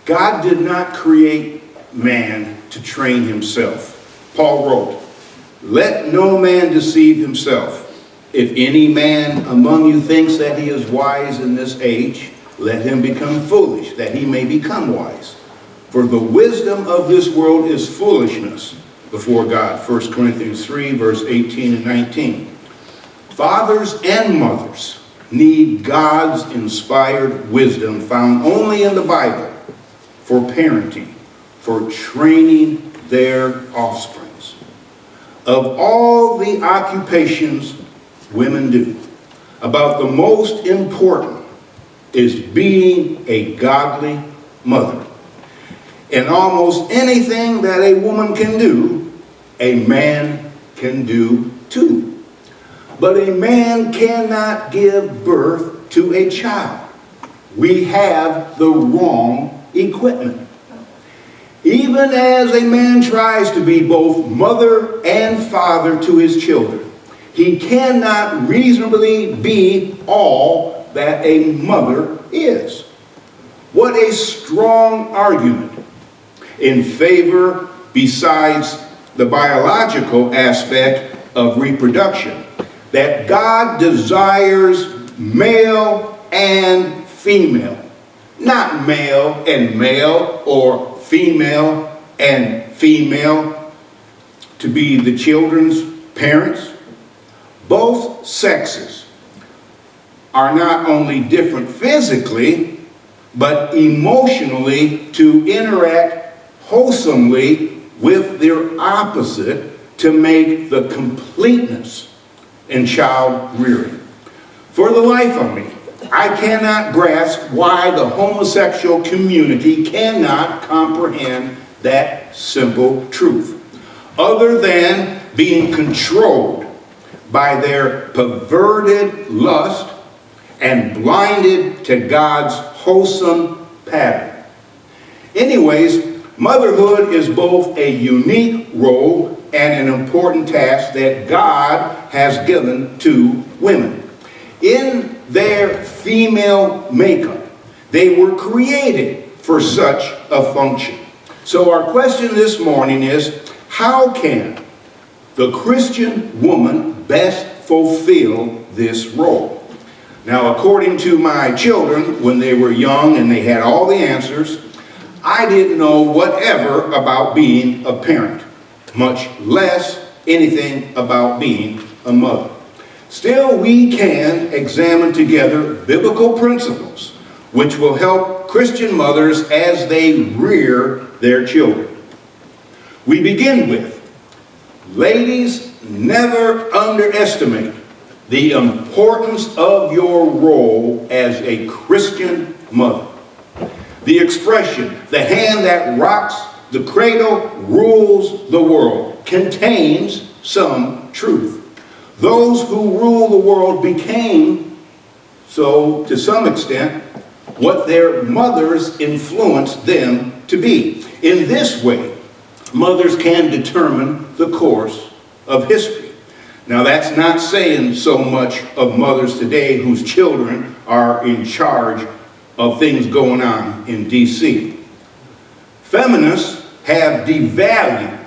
God did not create man to train himself. Paul wrote, "Let no man deceive himself. If any man among you thinks that he is wise in this age, let him become foolish, that he may become wise. For the wisdom of this world is foolishness before God." 1 Corinthians 3, verse 18 and 19. Fathers and mothers need God's inspired wisdom found only in the Bible for parenting, for training their offspring. Of all the occupations women do, about the most important is being a godly mother. And almost anything that a woman can do, a man can do too. But a man cannot give birth to a child. We have the wrong equipment. Even as a man tries to be both mother and father to his children, he cannot reasonably be all that a mother is. What a strong argument in favor, besides the biological aspect of reproduction, that God desires male and female, not male and male or female and female to be the children's parents. Both sexes are not only different physically, but emotionally to interact wholesomely with their opposite to make the completeness in child rearing. For the life of me, I cannot grasp why the homosexual community cannot comprehend that simple truth, other than being controlled by their perverted lust and blinded to God's wholesome pattern. Anyways, motherhood is both a unique role and an important task that God has given to women. In their female makeup, they were created for such a function. So our question this morning is, how can the Christian woman best fulfill this role? Now, according to my children, when they were young and they had all the answers, I didn't know whatever about being a parent, much less anything about being a mother. Still, we can examine together biblical principles which will help Christian mothers as they rear their children. We begin with, ladies, never underestimate the importance of your role as a Christian mother. The expression, "the hand that rocks the cradle rules the world," contains some truth. Those who rule the world became, so to some extent, what their mothers influenced them to be. In this way, mothers can determine the course of history. Now, that's not saying so much of mothers today whose children are in charge of things going on in D.C. Feminists have devalued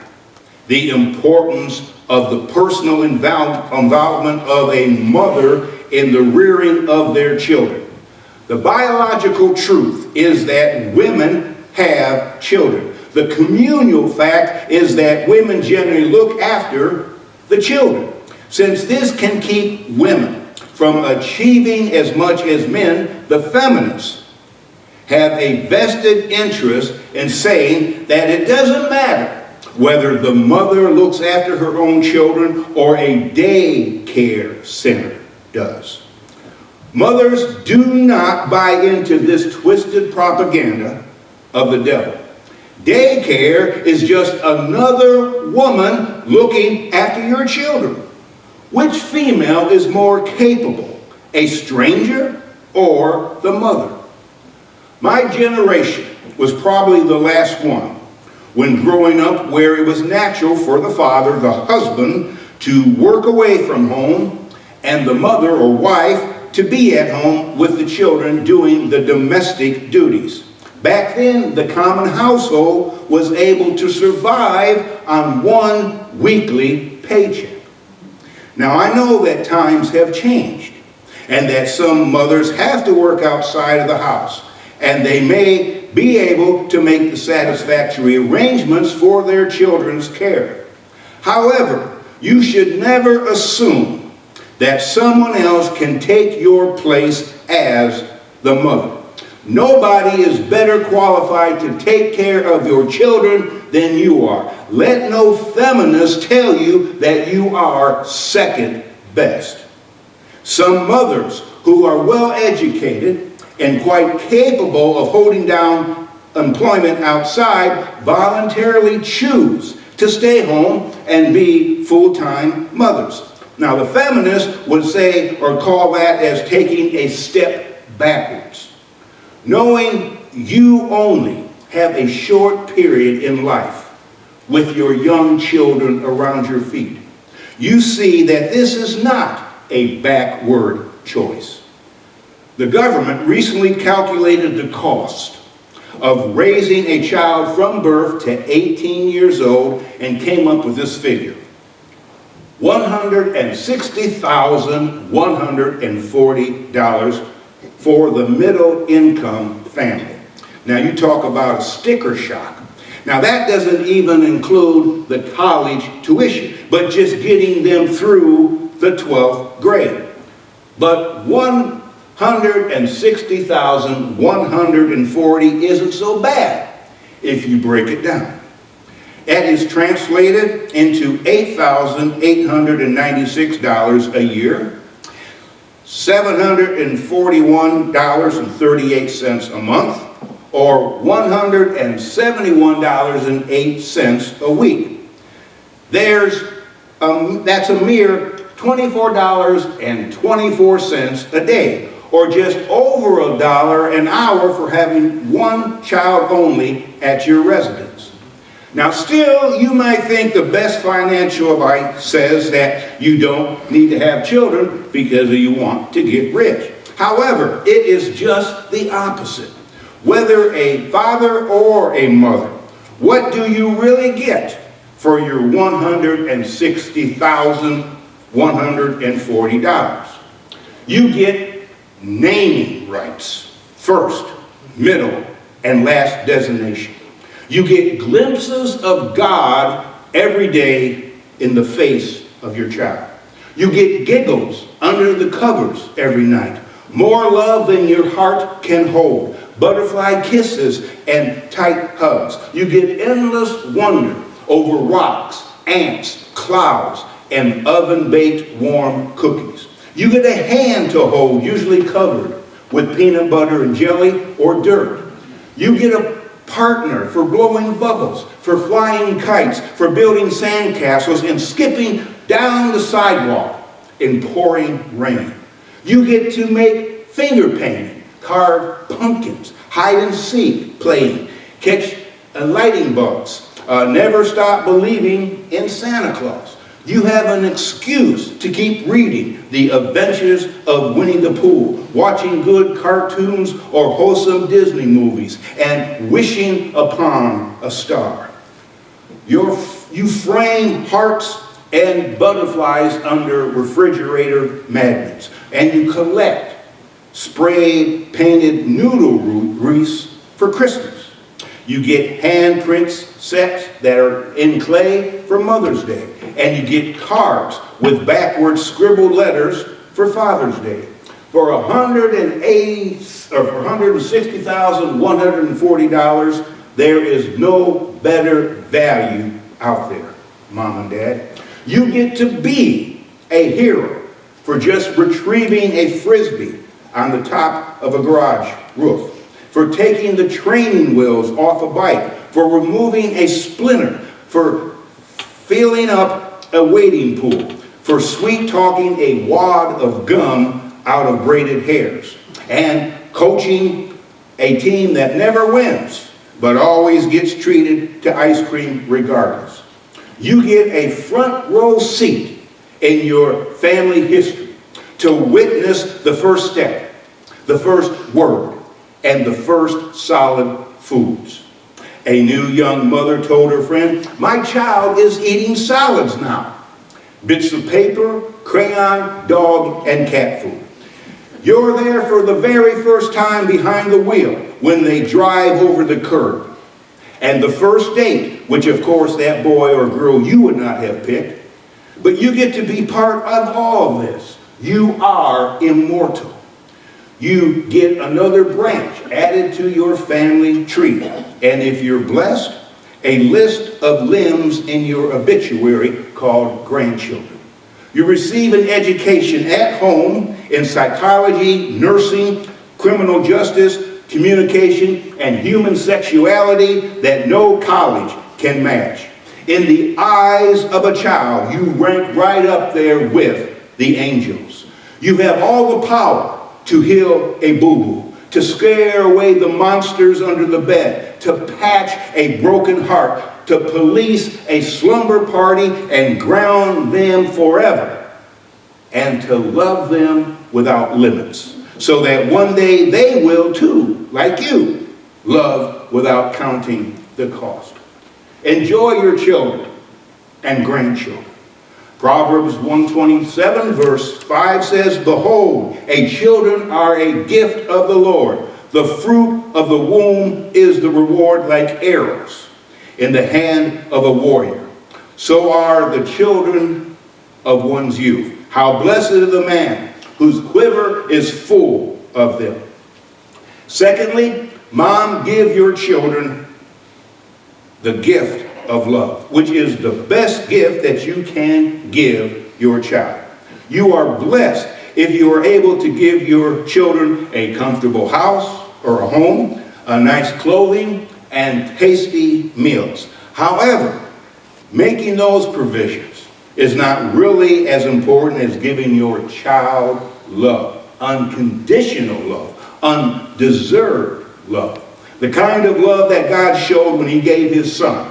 the importance of the personal involvement of a mother in the rearing of their children. The biological truth is that women have children. The communal fact is that women generally look after the children. Since this can keep women from achieving as much as men, the feminists have a vested interest in saying that it doesn't matter whether the mother looks after her own children or a daycare center does. Mothers do not buy into this twisted propaganda of the devil. Daycare is just another woman looking after your children. Which female is more capable, a stranger or the mother? My generation was probably the last one when growing up where it was natural for the father, the husband, to work away from home and the mother or wife to be at home with the children doing the domestic duties. Back then, the common household was able to survive on one weekly paycheck. Now, I know that times have changed and that some mothers have to work outside of the house, and they may be able to make the satisfactory arrangements for their children's care. However, you should never assume that someone else can take your place as the mother. Nobody is better qualified to take care of your children than you are. Let no feminist tell you that you are second best. Some mothers who are well educated and quite capable of holding down employment outside voluntarily choose to stay home and be full-time mothers. Now, the feminists would say or call that as taking a step backwards. Knowing you only have a short period in life with your young children around your feet, you see that this is not a backward choice. The government recently calculated the cost of raising a child from birth to 18 years old and came up with this figure: $160,140 for the middle income family. Now, you talk about a sticker shock. Now, that doesn't even include the college tuition, but just getting them through the 12th grade. But $160,140 isn't so bad if you break it down. That is translated into $8,896 a year, $741.38 a month, or $171.08 a week. That's a mere $24.24 a day, or just over $1 an hour for having one child only at your residence. Now, still, you might think the best financial advice says that you don't need to have children because you want to get rich. However, it is just the opposite. Whether a father or a mother, what do you really get for your $160,140? You get naming rights, first, middle, and last designation. You get glimpses of God every day in the face of your child. You get giggles under the covers every night, more love than your heart can hold, butterfly kisses and tight hugs. You get endless wonder over rocks, ants, clouds, and oven-baked warm cookies. You get a hand to hold, usually covered with peanut butter and jelly or dirt. You get a partner for blowing bubbles, for flying kites, for building sandcastles and skipping down the sidewalk in pouring rain. You get to make finger painting, carve pumpkins, hide and seek playing, catch lightning bugs, never stop believing in Santa Claus. You have an excuse to keep reading The Adventures of Winnie the Pooh, watching good cartoons or wholesome Disney movies, and wishing upon a star. You frame hearts and butterflies under refrigerator magnets, and you collect spray-painted noodle wreaths for Christmas. You get handprints sets that are in clay for Mother's Day, and you get cards with backwards scribbled letters for Father's Day. For $160,140, there is no better value out there, Mom and Dad. You get to be a hero for just retrieving a Frisbee on the top of a garage roof, for taking the training wheels off a bike, for removing a splinter, for filling up a wading pool, for sweet-talking a wad of gum out of braided hairs, and coaching a team that never wins, but always gets treated to ice cream regardless. You get a front row seat in your family history to witness the first step, the first word, and the first solid foods. A new young mother told her friend, "My child is eating salads now. Bits of paper, crayon, dog, and cat food." You're there for the very first time behind the wheel when they drive over the curb. And the first date, which of course that boy or girl you would not have picked, but you get to be part of all of this. You are immortal. You get another branch added to your family tree. And if you're blessed, a list of limbs in your obituary called grandchildren. You receive an education at home in psychology, nursing, criminal justice, communication, and human sexuality that no college can match. In the eyes of a child, you rank right up there with the angels. You have all the power to heal a boo-boo, to scare away the monsters under the bed, to patch a broken heart, to police a slumber party and ground them forever, and to love them without limits, so that one day they will too, like you, love without counting the cost. Enjoy your children and grandchildren. Proverbs 127 verse 5 says, "Behold, children are a gift of the Lord. The fruit of the womb is the reward like arrows in the hand of a warrior. So are the children of one's youth. How blessed is the man whose quiver is full of them." Secondly, mom, give your children the gift of love, which is the best gift that you can give your child. You are blessed if you are able to give your children a comfortable house or a home, a nice clothing, and tasty meals. However, making those provisions is not really as important as giving your child love, unconditional love, undeserved love. The kind of love that God showed when he gave his son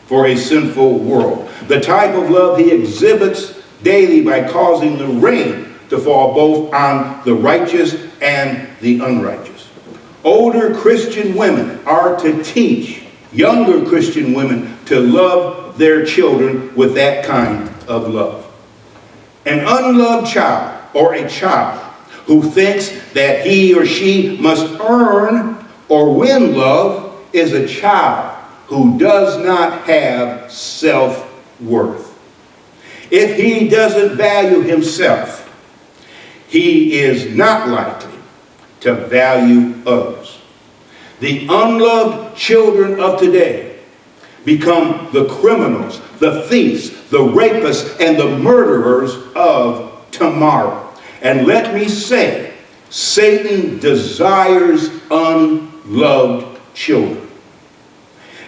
for a sinful world. The type of love he exhibits daily by causing the rain to fall both on the righteous and the unrighteous. Older Christian women are to teach younger Christian women to love their children with that kind of love. An unloved child, or a child who thinks that he or she must earn or win love, is a child who does not have self-worth. If he doesn't value himself, he is not likely to value others. The unloved children of today become the criminals, the thieves, the rapists, and the murderers of tomorrow. And let me say, Satan desires unloved children.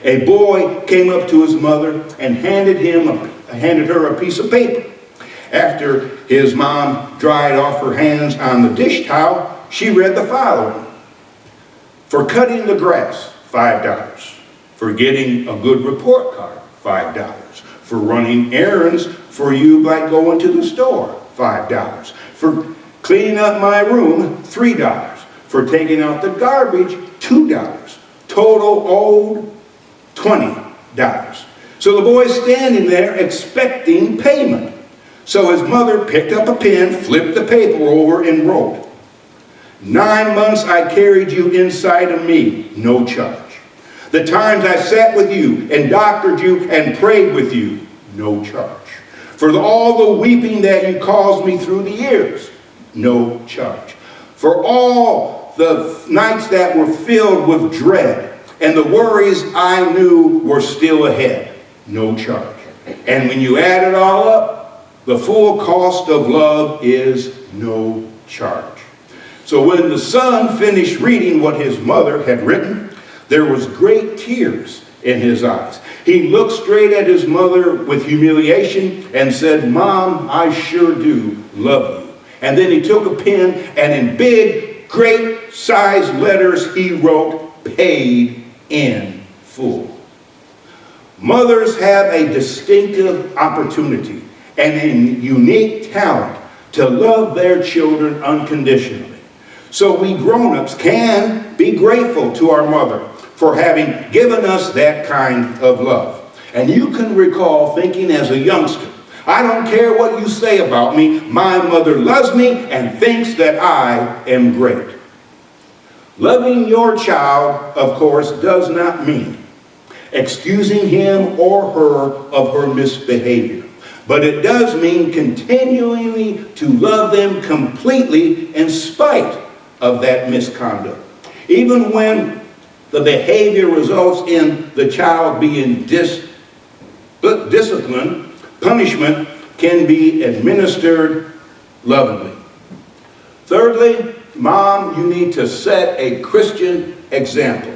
A boy came up to his mother and handed her a piece of paper. After his mom dried off her hands on the dish towel, she read the following: "For cutting the grass, $5. For getting a good report card, $5. For running errands for you by going to the store, $5. For cleaning up my room, $3. For taking out the garbage, $2. Total owed $20. So the boy's standing there expecting payment. So his mother picked up a pen, flipped the paper over, and wrote, "9 months I carried you inside of me, no charge. The times I sat with you and doctored you and prayed with you, no charge. For all the weeping that you caused me through the years, no charge. For all the nights that were filled with dread and the worries I knew were still ahead, no charge. And when you add it all up, the full cost of love is no charge." So when the son finished reading what his mother had written, there was great tears in his eyes. He looked straight at his mother with humiliation and said, "Mom, I sure do love you." And then he took a pen and in big, great size letters he wrote, "Paid in full." Mothers have a distinctive opportunity and a unique talent to love their children unconditionally. So we grown-ups can be grateful to our mother for having given us that kind of love. And you can recall thinking as a youngster, I don't care what you say about me, my mother loves me and thinks that I am great. Loving your child, of course, does not mean excusing him or her of her misbehavior. But it does mean continually to love them completely in spite of that misconduct. Even when the behavior results in the child being disciplined, punishment can be administered lovingly. Thirdly, Mom, you need to set a Christian example.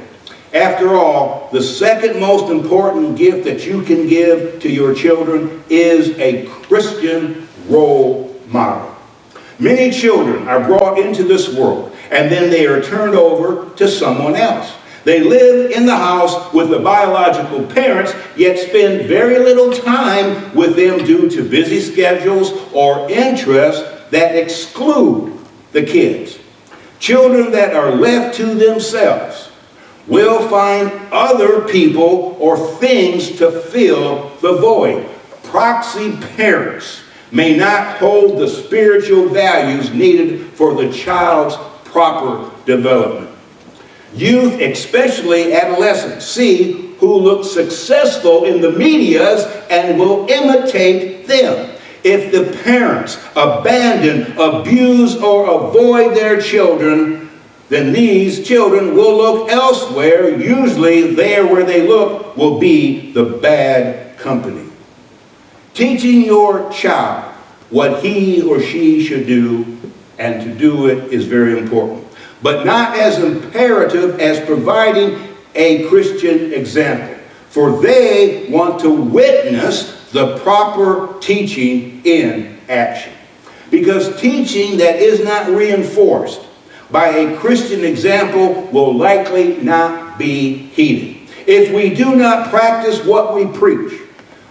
After all, the second most important gift that you can give to your children is a Christian role model. Many children are brought into this world and then they are turned over to someone else. They live in the house with the biological parents, yet spend very little time with them due to busy schedules or interests that exclude the kids. Children that are left to themselves will find other people or things to fill the void. Proxy parents may not hold the spiritual values needed for the child's proper development. Youth, especially adolescents, see who look successful in the medias and will imitate them. If the parents abandon, abuse, or avoid their children, then these children will look elsewhere. Usually there where they look will be the bad company. Teaching your child what he or she should do and to do it is very important, but not as imperative as providing a Christian example, for they want to witness the proper teaching in action. Because teaching that is not reinforced by a Christian example will likely not be heeded. If we do not practice what we preach,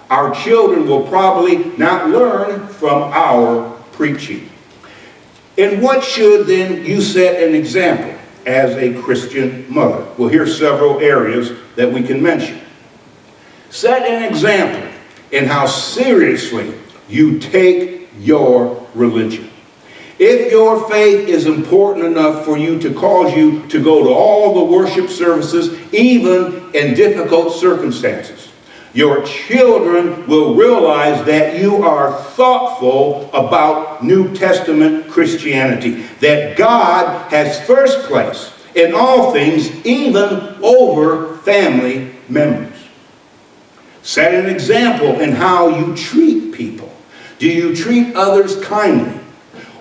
our children will probably not learn from our preaching. In what should then you set an example as a Christian mother? Well, here's several areas that we can mention. Set an example in how seriously you take your religion. If your faith is important enough for you to cause you to go to all the worship services, even in difficult circumstances, your children will realize that you are thoughtful about New Testament Christianity, that God has first place in all things, even over family members. Set an example in how you treat people. Do you treat others kindly?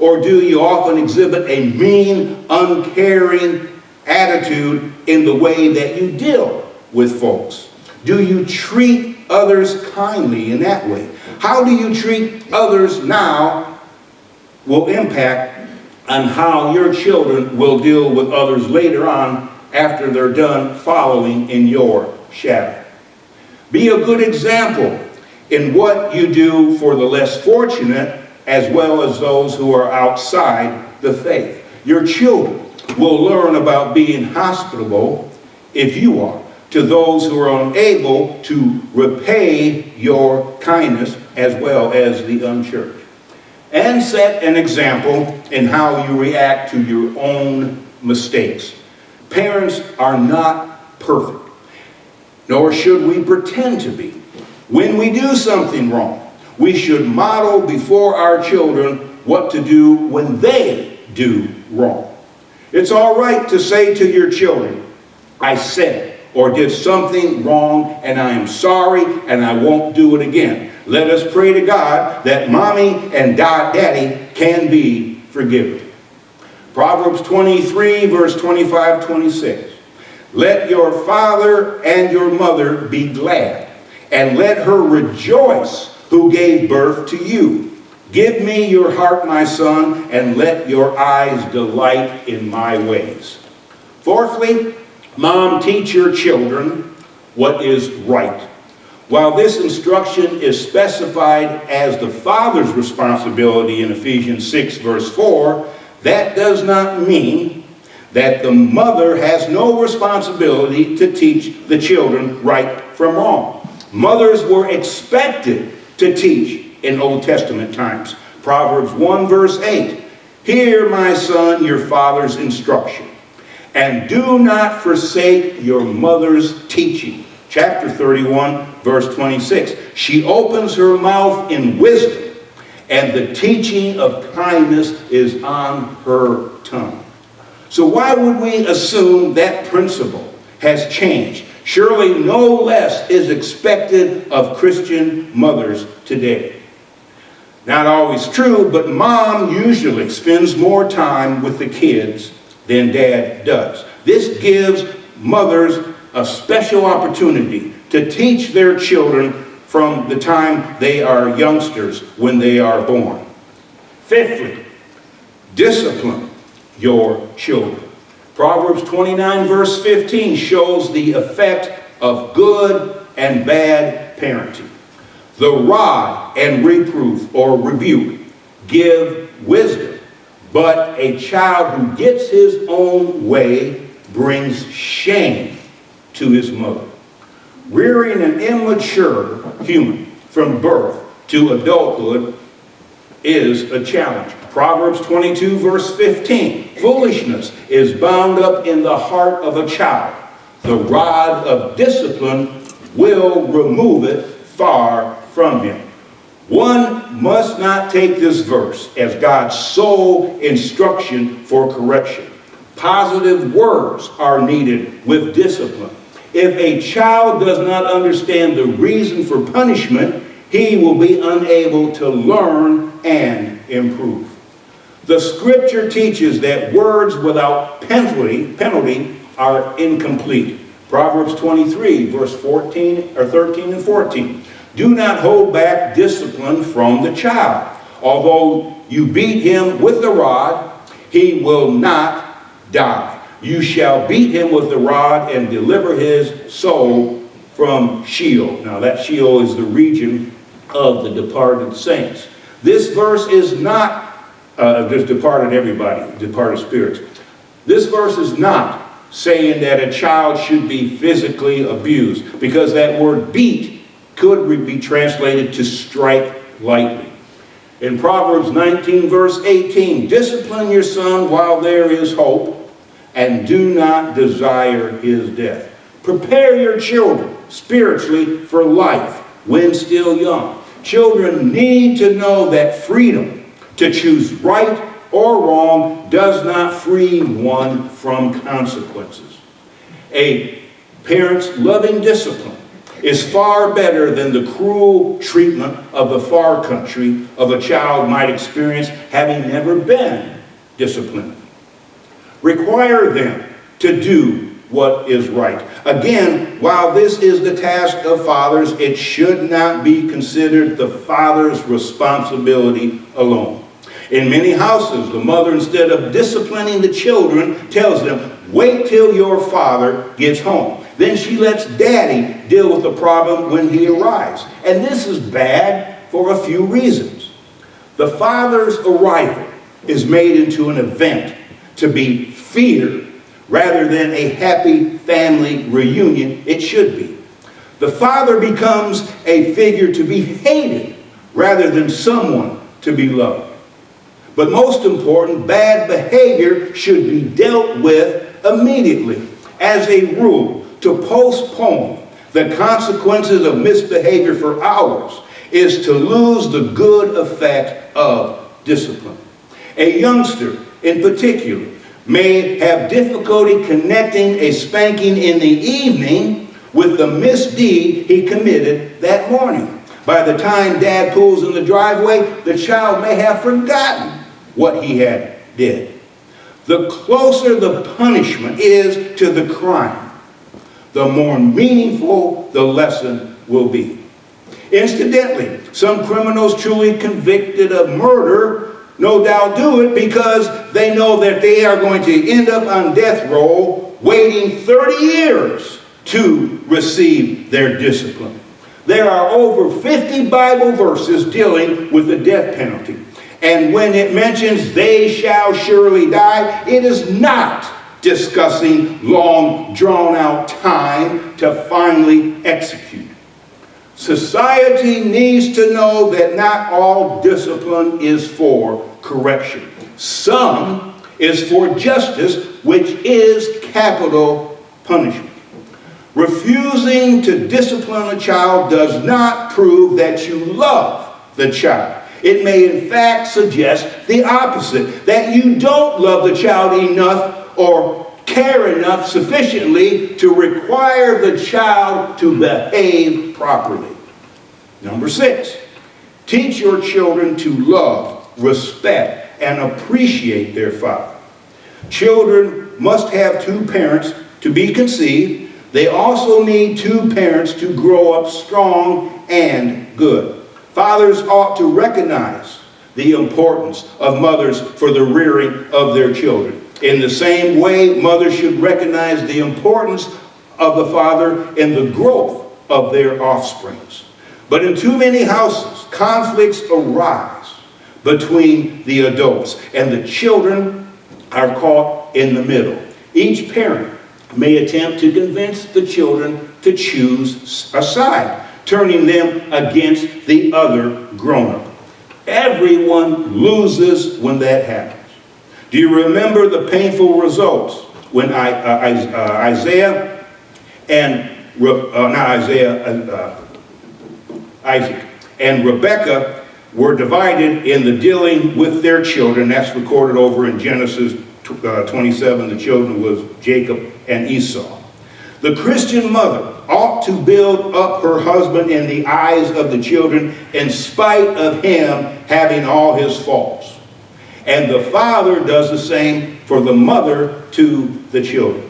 Or do you often exhibit a mean, uncaring attitude in the way that you deal with folks? Do you treat others kindly in that way? How do you treat others now will impact on how your children will deal with others later on after they're done following in your shadow. Be a good example in what you do for the less fortunate as well as those who are outside the faith. Your children will learn about being hospitable, if you are, to those who are unable to repay your kindness as well as the unchurched. And set an example in how you react to your own mistakes. Parents are not perfect, nor should we pretend to be. When we do something wrong, we should model before our children what to do when they do wrong. It's all right to say to your children, I said or did something wrong and I am sorry and I won't do it again. Let us pray to God that mommy and daddy can be forgiven. Proverbs 23 verse 25-26. Let your father and your mother be glad, and let her rejoice who gave birth to you. Give me your heart, my son, and let your eyes delight in my ways. Fourthly, mom, teach your children what is right. While this instruction is specified as the father's responsibility in Ephesians 6 verse 4, that does not mean that the mother has no responsibility to teach the children right from wrong. Mothers were expected to teach in Old Testament times. Proverbs 1 verse 8, hear, my son, your father's instruction, and do not forsake your mother's teaching. Chapter 31 verse 26, she opens her mouth in wisdom, and the teaching of kindness is on her tongue. So why would we assume that principle has changed? Surely no less is expected of Christian mothers today. Not always true, but mom usually spends more time with the kids than dad does. This gives mothers a special opportunity to teach their children from the time they are youngsters, when they are born. Fifthly, discipline your children. Proverbs 29 verse 15 shows the effect of good and bad parenting. The rod and reproof or rebuke give wisdom, but a child who gets his own way brings shame to his mother. Rearing an immature human from birth to adulthood is a challenge. Proverbs 22 verse 15, foolishness is bound up in the heart of a child. The rod of discipline will remove it far from him. One must not take this verse as God's sole instruction for correction. Positive words are needed with discipline. If a child does not understand the reason for punishment, he will be unable to learn and improve. The scripture teaches that words without penalty are incomplete. Proverbs 23 verse 13 and 14. Do not hold back discipline from the child. Although you beat him with the rod, he will not die. You shall beat him with the rod and deliver his soul from Sheol. Now that Sheol is the region of the departed saints. This verse is not just departed spirits. This verse is not saying that a child should be physically abused, because that word beat could be translated to strike lightly. In Proverbs 19 verse 18, discipline your son while there is hope, and do not desire his death. Prepare your children spiritually for life when still young. Children need to know that freedom to choose right or wrong does not free one from consequences. A parent's loving discipline is far better than the cruel treatment of the far country of a child might experience having never been disciplined. Require them to do what is right. Again, while this is the task of fathers, it should not be considered the father's responsibility alone. In many houses, the mother, instead of disciplining the children, tells them, wait till your father gets home. Then she lets daddy deal with the problem when he arrives. And this is bad for a few reasons. The father's arrival is made into an event to be feared rather than a happy family reunion it should be. The father becomes a figure to be hated rather than someone to be loved. But most important, bad behavior should be dealt with immediately. As a rule, to postpone the consequences of misbehavior for hours is to lose the good effect of discipline. A youngster, in particular, may have difficulty connecting a spanking in the evening with the misdeed he committed that morning. By the time dad pulls in the driveway, the child may have forgotten what he had did. The closer the punishment is to the crime, the more meaningful the lesson will be. Incidentally, some criminals truly convicted of murder no doubt do it because they know that they are going to end up on death row waiting 30 years to receive their discipline. There are over 50 Bible verses dealing with the death penalty. And when it mentions they shall surely die, it is not discussing long, drawn-out time to finally execute. Society needs to know that not all discipline is for correction. Some is for justice, which is capital punishment. Refusing to discipline a child does not prove that you love the child. It may in fact suggest the opposite, that you don't love the child enough or care enough sufficiently to require the child to behave properly. Number 6, teach your children to love, respect, and appreciate their father. Children must have 2 parents to be conceived. They also need 2 parents to grow up strong and good. Fathers ought to recognize the importance of mothers for the rearing of their children. In the same way, mothers should recognize the importance of the father in the growth of their offsprings. But in too many houses, conflicts arise between the adults, and the children are caught in the middle. Each parent may attempt to convince the children to choose a side, turning them against the other grown-up. Everyone loses when that happens. Do you remember the painful results when Isaac and Rebekah were divided in the dealing with their children? That's recorded over in Genesis 27. The children was Jacob and Esau. The Christian mother ought to build up her husband in the eyes of the children in spite of him having all his faults. And the father does the same for the mother to the children.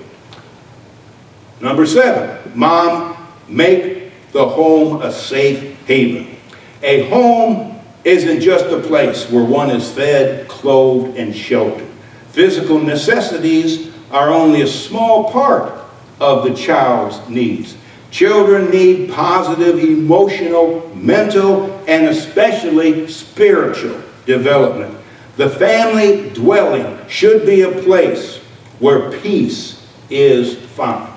Number 7, mom, make the home a safe haven. A home isn't just a place where one is fed, clothed, and sheltered. Physical necessities are only a small part of the child's needs. Children need positive emotional, mental, and especially spiritual development. The family dwelling should be a place where peace is found.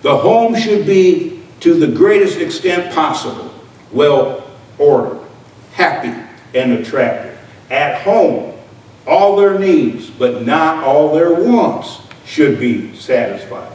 The home should be, to the greatest extent possible, well ordered, happy, and attractive. At home, all their needs, but not all their wants, should be satisfied.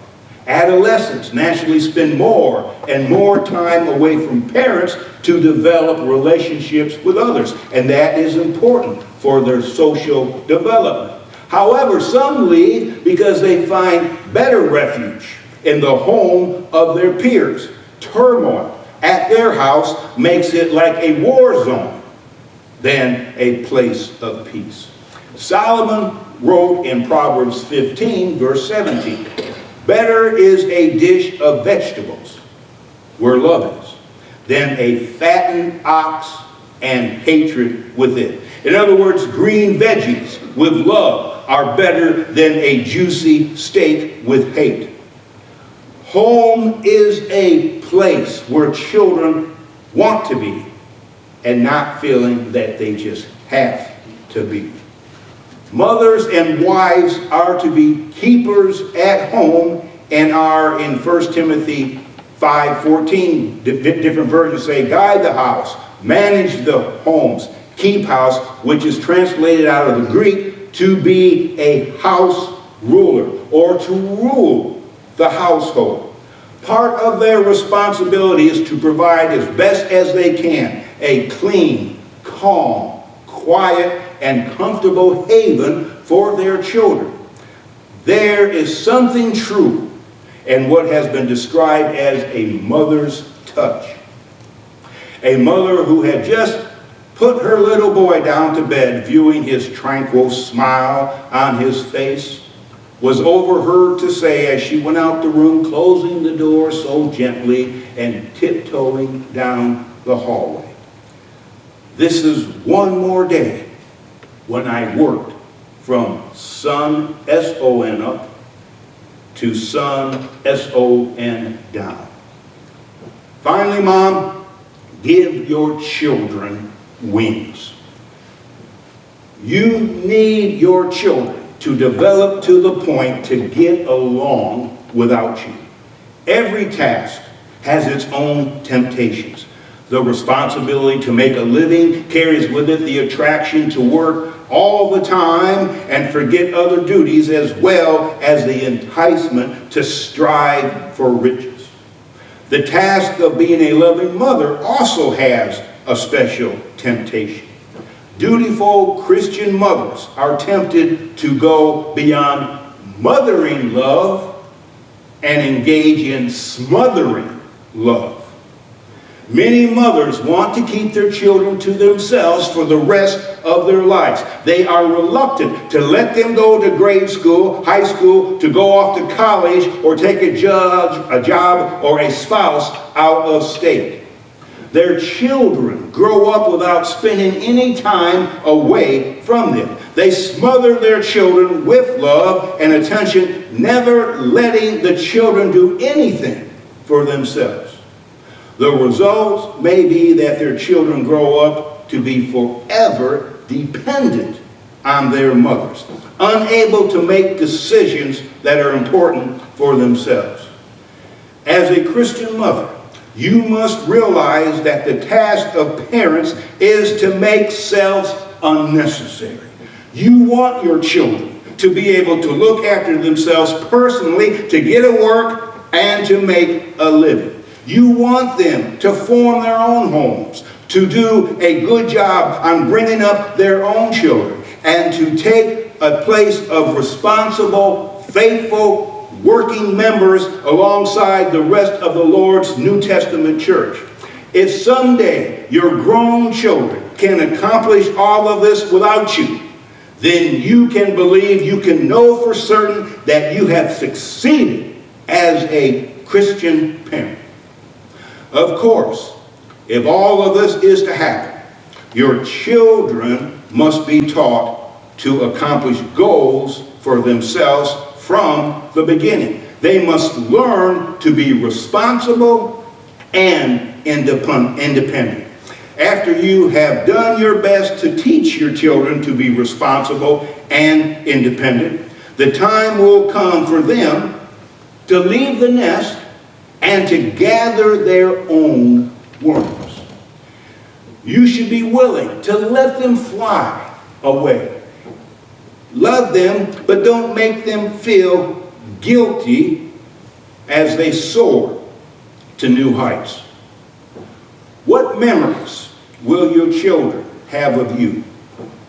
Adolescents naturally spend more and more time away from parents to develop relationships with others, and that is important for their social development. However, some leave because they find better refuge in the home of their peers. Turmoil at their house makes it like a war zone than a place of peace. Solomon wrote in Proverbs 15, verse 17, "Better is a dish of vegetables where love is than a fattened ox and hatred with it." In other words, green veggies with love are better than a juicy steak with hate. Home is a place where children want to be and not feeling that they just have to be. Mothers and wives are to be keepers at home and are in 1 Timothy 5:14. Different versions say guide the house, manage the homes, keep house, which is translated out of the Greek to be a house ruler or to rule the household. Part of their responsibility is to provide as best as they can a clean, calm, quiet, and comfortable haven for their children. There is something true in what has been described as a mother's touch. A mother who had just put her little boy down to bed, viewing his tranquil smile on his face, was overheard to say as she went out the room, closing the door so gently and tiptoeing down the hallway, "This is one more day when I worked from sun, S-O-N up, to sun, S-O-N down." Finally, Mom, give your children wings. You need your children to develop to the point to get along without you. Every task has its own temptations. The responsibility to make a living carries with it the attraction to work all the time and forget other duties, as well as the enticement to strive for riches. The task of being a loving mother also has a special temptation. Dutiful Christian mothers are tempted to go beyond mothering love and engage in smothering love. Many mothers want to keep their children to themselves for the rest of their lives. They are reluctant to let them go to grade school, high school, to go off to college, or take a job or a spouse out of state. Their children grow up without spending any time away from them. They smother their children with love and attention, never letting the children do anything for themselves. The result may be that their children grow up to be forever dependent on their mothers, unable to make decisions that are important for themselves. As a Christian mother, you must realize that the task of parents is to make self unnecessary. You want your children to be able to look after themselves personally, to get to work, and to make a living. You want them to form their own homes, to do a good job on bringing up their own children, and to take a place of responsible, faithful, working members alongside the rest of the Lord's New Testament church. If someday your grown children can accomplish all of this without you, then you can believe, you can know for certain that you have succeeded as a Christian parent. Of course, if all of this is to happen, your children must be taught to accomplish goals for themselves from the beginning. They must learn to be responsible and independent. After you have done your best to teach your children to be responsible and independent, the time will come for them to leave the nest and to gather their own worms. You should be willing to let them fly away. Love them, but don't make them feel guilty as they soar to new heights. What memories will your children have of you?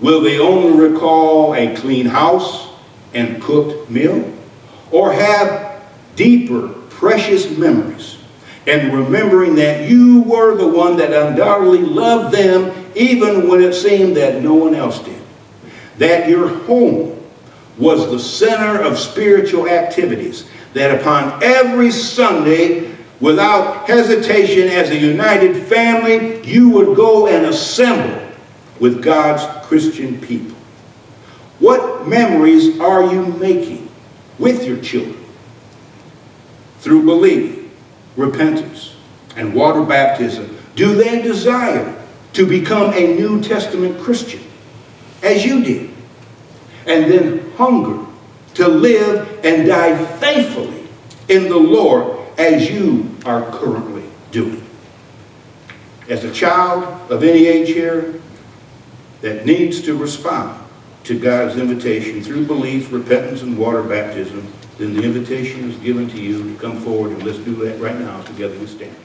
Will they only recall a clean house and cooked meal? Or have deeper, precious memories, and remembering that you were the one that undoubtedly loved them even when it seemed that no one else did? That your home was the center of spiritual activities, that upon every Sunday, without hesitation, as a united family, you would go and assemble with God's Christian people. What memories are you making with your children? Through belief, repentance, and water baptism, do they desire to become a New Testament Christian, as you did, and then hunger to live and die faithfully in the Lord as you are currently doing? As a child of any age here that needs to respond to God's invitation through belief, repentance, and water baptism, then the invitation is given to you to come forward, and let's do that right now. Together we stand.